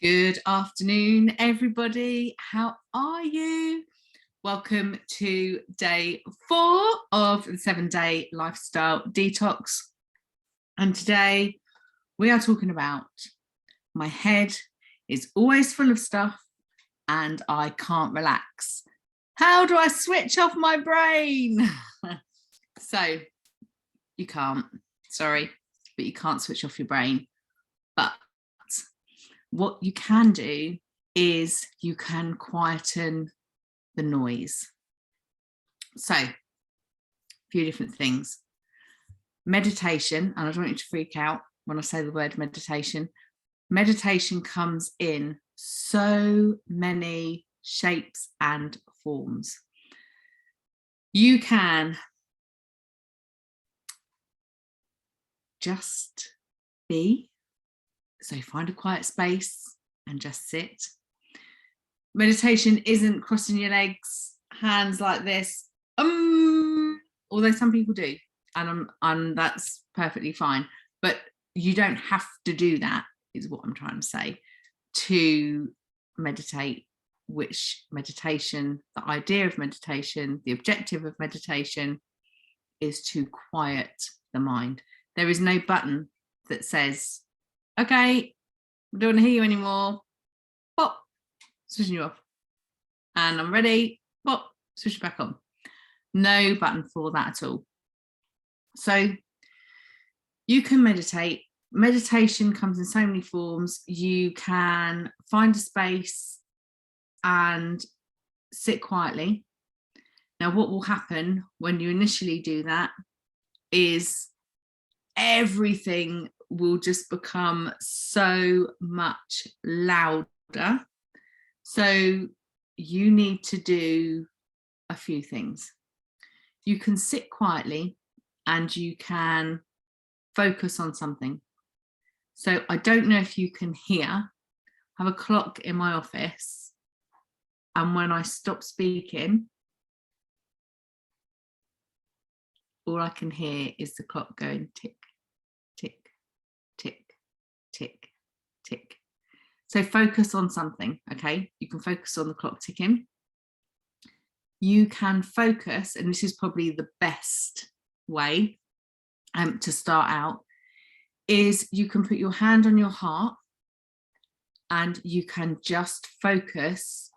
Good afternoon, everybody. How are you? Welcome to day 4 of the 7-day lifestyle detox. And today we are talking about my head is always full of stuff and I can't relax. How do I switch off my brain? So you can't, sorry, but you can't switch off your brain. But what you can do is you can quieten the noise. So, a few different things. Meditation, and I don't want you to freak out when I say the word meditation. Meditation comes in so many shapes and forms. You can just be. So find a quiet space and just sit. Meditation isn't crossing your legs, hands like this, although some people do, and that's perfectly fine. But you don't have to do that, is what I'm trying to say, to meditate. Which meditation, the idea of meditation, the objective of meditation is to quiet the mind. There is no button that says, okay, I don't want to hear you anymore. Pop, switching you off. And I'm ready. Pop, switch it back on. No button for that at all. So you can meditate. Meditation comes in so many forms. You can find a space and sit quietly. Now, what will happen when you initially do that is everything will just become so much louder. So you need to do a few things. You can sit quietly and you can focus on something. So I don't know if you can hear, I have a clock in my office, and when I stop speaking, all I can hear is the clock going tick, tick, tick, tick, tick. So focus on something, okay? You can focus on the clock ticking. You can focus, and this is probably the best way to start out, is you can put your hand on your heart and you can just focus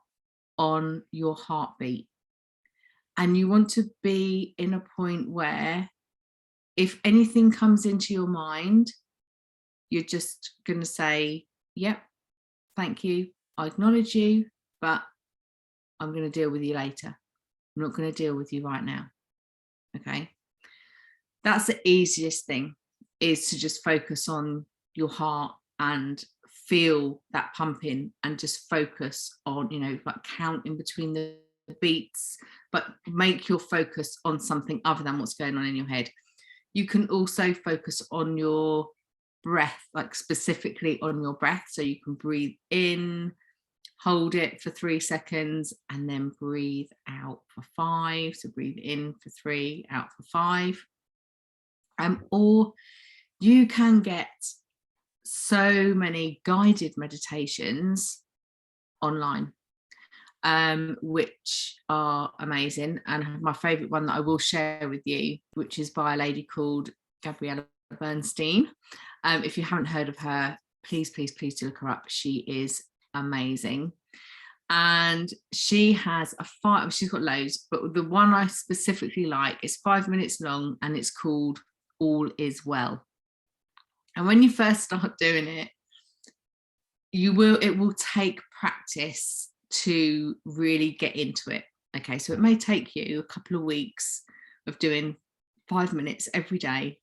on your heartbeat. And you want to be in a point where if anything comes into your mind, you're just going to say, yep, thank you, I acknowledge you, but I'm going to deal with you later. I'm not going to deal with you right now. Okay. That's the easiest thing, is to just focus on your heart and feel that pumping and just focus on, like count in between the beats, but make your focus on something other than what's going on in your head. You can also focus on your breath, like specifically on your breath. So you can breathe in, hold it for 3 seconds, and then breathe out for 5. So breathe in for 3, out for 5. Or you can get so many guided meditations online, which are amazing. And my favorite one that I will share with you, which is by a lady called Gabrielle Bernstein. If you haven't heard of her, please do look her up. She is amazing. And she has she's got loads, but the one I specifically like is 5 minutes long, and it's called All Is Well. And when you first start doing it, it will take practice to really get into it. Okay, so it may take you a couple of weeks of doing 5 minutes every day,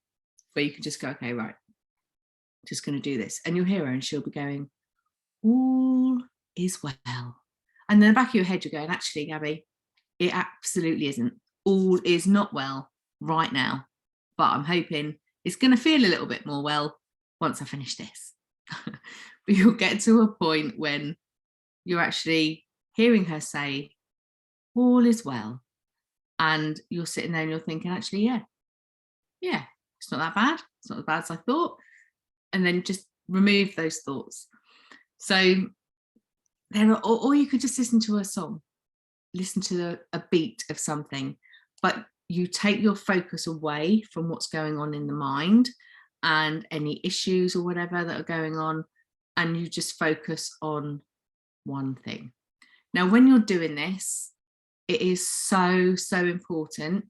where you can just go, okay, right, just going to do this. And you'll hear her and she'll be going, all is well. And in the back of your head, you're going, actually, Gabby, it absolutely isn't. All is not well right now. But I'm hoping it's going to feel a little bit more well once I finish this. But you'll get to a point when you're actually hearing her say, all is well. And you're sitting there and you're thinking, actually, yeah, it's not that bad. It's not as bad as I thought. And then just remove those thoughts. So there are, or you could just listen to a song, listen to a beat of something, but you take your focus away from what's going on in the mind and any issues or whatever that are going on, and you just focus on one thing. Now, when you're doing this, it is so, so important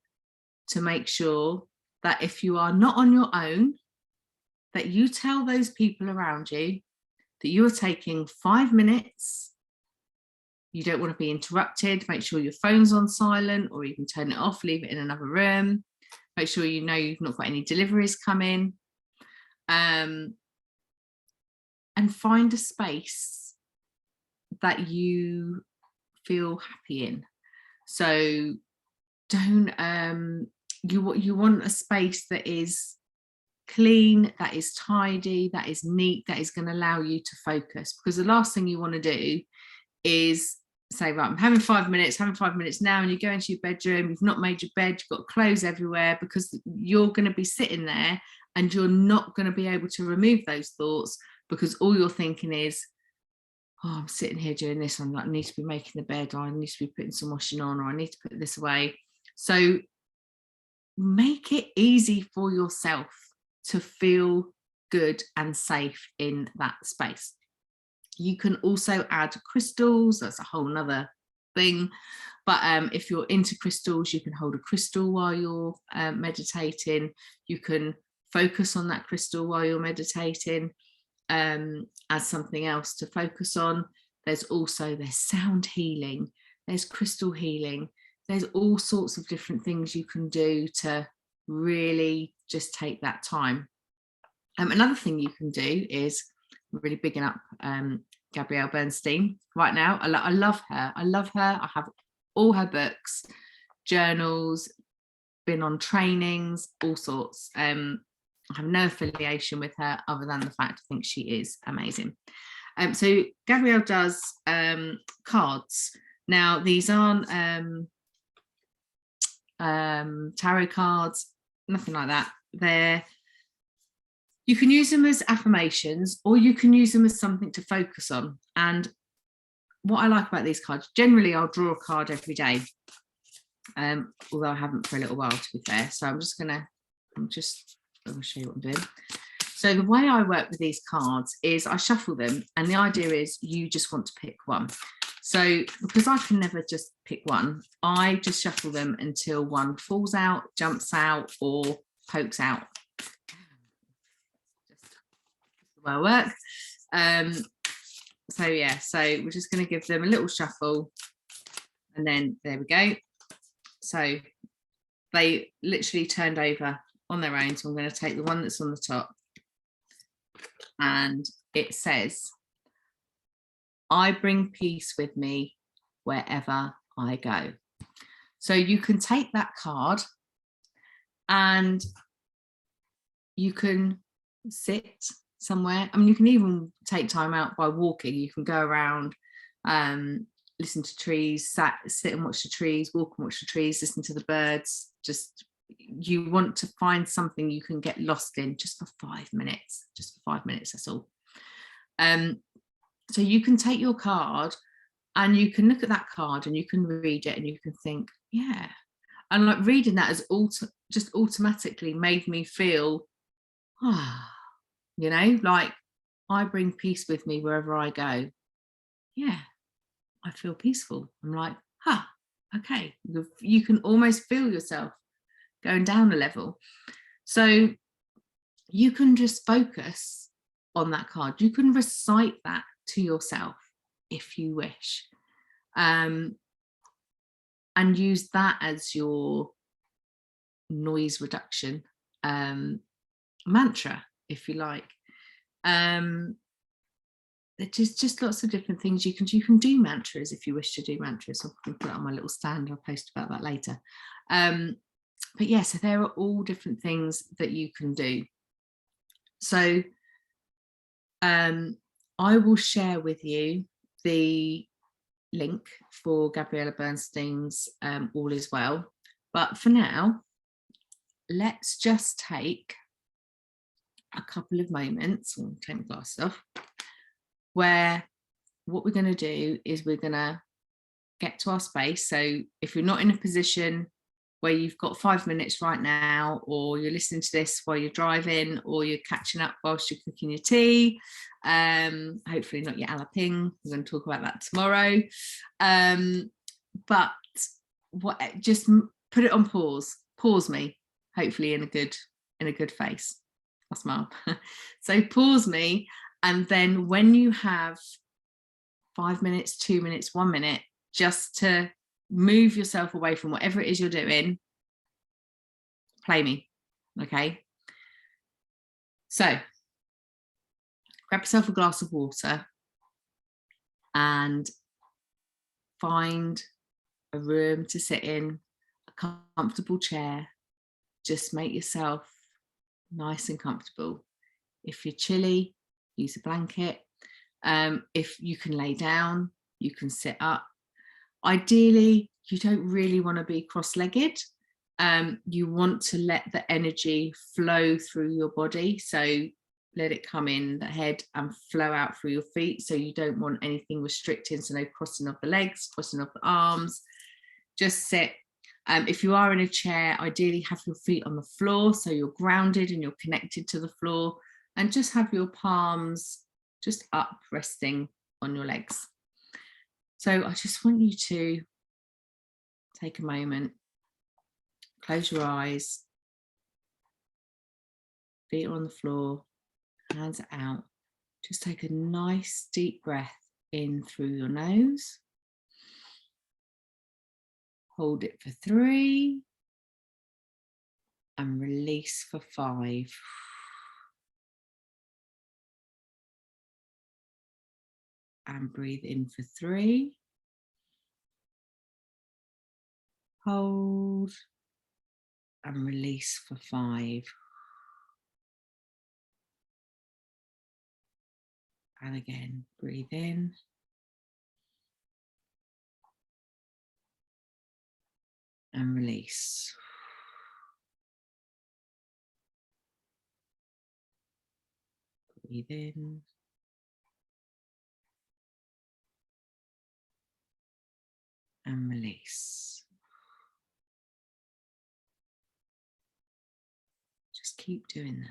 to make sure that if you are not on your own, that you tell those people around you that you are taking 5 minutes. You don't want to be interrupted. Make sure your phone's on silent, or you can turn it off, leave it in another room. Make sure you know you've not got any deliveries coming. And find a space that you feel happy in. So don't, you want a space that is clean, that is tidy, that is neat, that is going to allow you to focus. Because the last thing you want to do is say, right, I'm having 5 minutes now, and you go into your bedroom, you've not made your bed, you've got clothes everywhere, because you're going to be sitting there and you're not going to be able to remove those thoughts, because all you're thinking is, oh, I'm sitting here doing this, I'm like, I need to be making the bed, or I need to be putting some washing on, or I need to put this away. So make it easy for yourself to feel good and safe in that space. You can also add crystals, that's a whole nother thing. But if you're into crystals, you can hold a crystal while you're meditating. You can focus on that crystal while you're meditating as something else to focus on. There's sound healing, there's crystal healing, there's all sorts of different things you can do to really just take that time. Another thing you can do is, really bigging up Gabrielle Bernstein right now. I love her. I have all her books, journals, been on trainings, all sorts. I have no affiliation with her other than the fact I think she is amazing. So Gabrielle does cards. Now, these aren't tarot cards, nothing like that. You can use them as affirmations, or you can use them as something to focus on. And what I like about these cards, generally I'll draw a card every day, although I haven't for a little while, to be fair. So I'm going to show you what I'm doing. So the way I work with these cards is I shuffle them, and the idea is you just want to pick one. So because I can never just pick one, I just shuffle them until one falls out, jumps out, or pokes out. My work. So yeah, so we're just going to give them a little shuffle, and then there we go. So they literally turned over on their own. So I'm going to take the one that's on the top, and it says, I bring peace with me wherever I go. So you can take that card and you can sit somewhere. I mean, you can even take time out by walking. You can go around, listen to trees, sit and watch the trees, walk and watch the trees, listen to the birds. Just, you want to find something you can get lost in just for 5 minutes, that's all. So you can take your card and you can look at that card and you can read it and you can think, yeah. And like reading that has just automatically made me feel, you know, like, I bring peace with me wherever I go. Yeah, I feel peaceful. I'm like, okay. You can almost feel yourself going down a level. So you can just focus on that card. You can recite that to yourself if you wish, and use that as your noise reduction mantra, if you like. There's just lots of different things you can do. You can do mantras if you wish to do mantras. I can put it on my little stand. I'll post about that later. But yeah, so there are all different things that you can do. So I will share with you the link for Gabrielle Bernstein's All Is Well. But for now, let's just take a couple of moments. I'll take my glasses off. where what we're going to do is we're going to get to our space. So if you're not in a position where you've got 5 minutes right now, or you're listening to this while you're driving, or you're catching up whilst you're cooking your tea, hopefully not your alaping, we're going to talk about that tomorrow, but just put it on pause me, hopefully in a good face. I smile. So pause me, and then when you have 5 minutes, 2 minutes, 1 minute, just to move yourself away from whatever it is you're doing, play me. Okay, so grab yourself a glass of water and find a room to sit in, a comfortable chair. Just make yourself nice and comfortable. If you're chilly, use a blanket. If you can lay down, you can sit up. Ideally, you don't really want to be cross-legged. You want to let the energy flow through your body. So let it come in the head and flow out through your feet. So you don't want anything restricting. So no crossing of the legs, crossing of the arms. Just sit. If you are in a chair, ideally have your feet on the floor. So you're grounded and you're connected to the floor, and just have your palms just up, resting on your legs. So I just want you to take a moment, close your eyes, feet are on the floor, hands are out. Just take a nice deep breath in through your nose. Hold it for 3 and release for 5. And breathe in for 3. Hold and release for 5. And again, breathe in. And release. Breathe in. And release. Just keep doing that.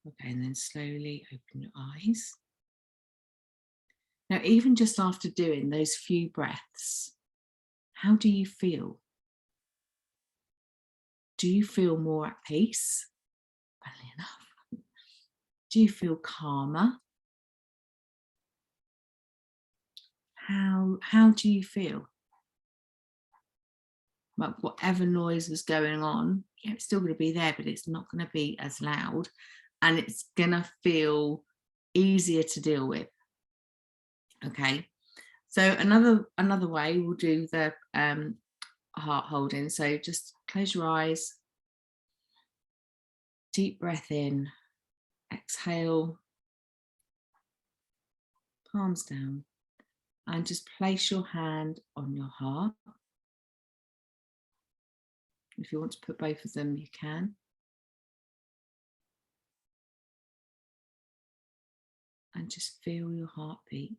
Okay, and then slowly open your eyes. Now, even just after doing those few breaths, how do you feel? Do you feel more at peace? Funnily enough. Do you feel calmer? How do you feel? Like whatever noise was going on, yeah, it's still going to be there, but it's not going to be as loud, and it's going to feel easier to deal with. Okay, so another way we'll do the heart holding. So just close your eyes, deep breath in, exhale, palms down, and just place your hand on your heart. If you want to put both of them, you can. And just feel your heartbeat.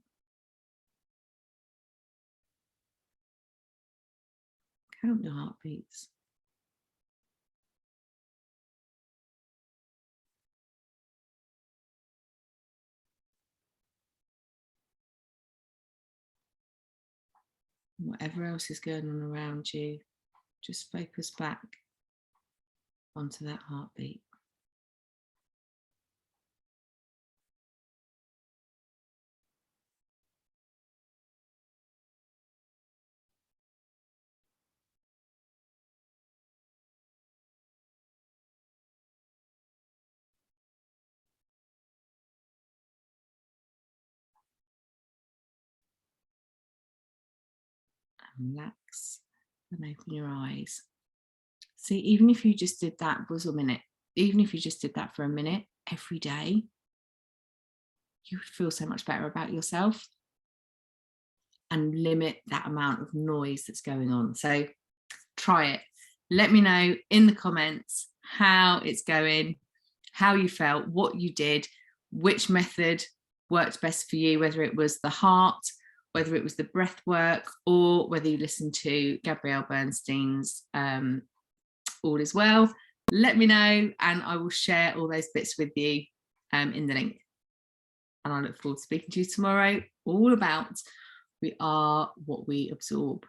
Count your heartbeats. Whatever else is going on around you, just focus back onto that heartbeat. And relax and open your eyes. See, even if you just did that for a minute, even if you just did that for a minute every day, you would feel so much better about yourself and limit that amount of noise that's going on. So try it. Let me know in the comments how it's going, how you felt, what you did, which method worked best for you, whether it was the heart, whether it was the breath work, or whether you listened to Gabrielle Bernstein's All Is Well. Let me know, and I will share all those bits with you in the link. And I look forward to speaking to you tomorrow, all about we are what we absorb.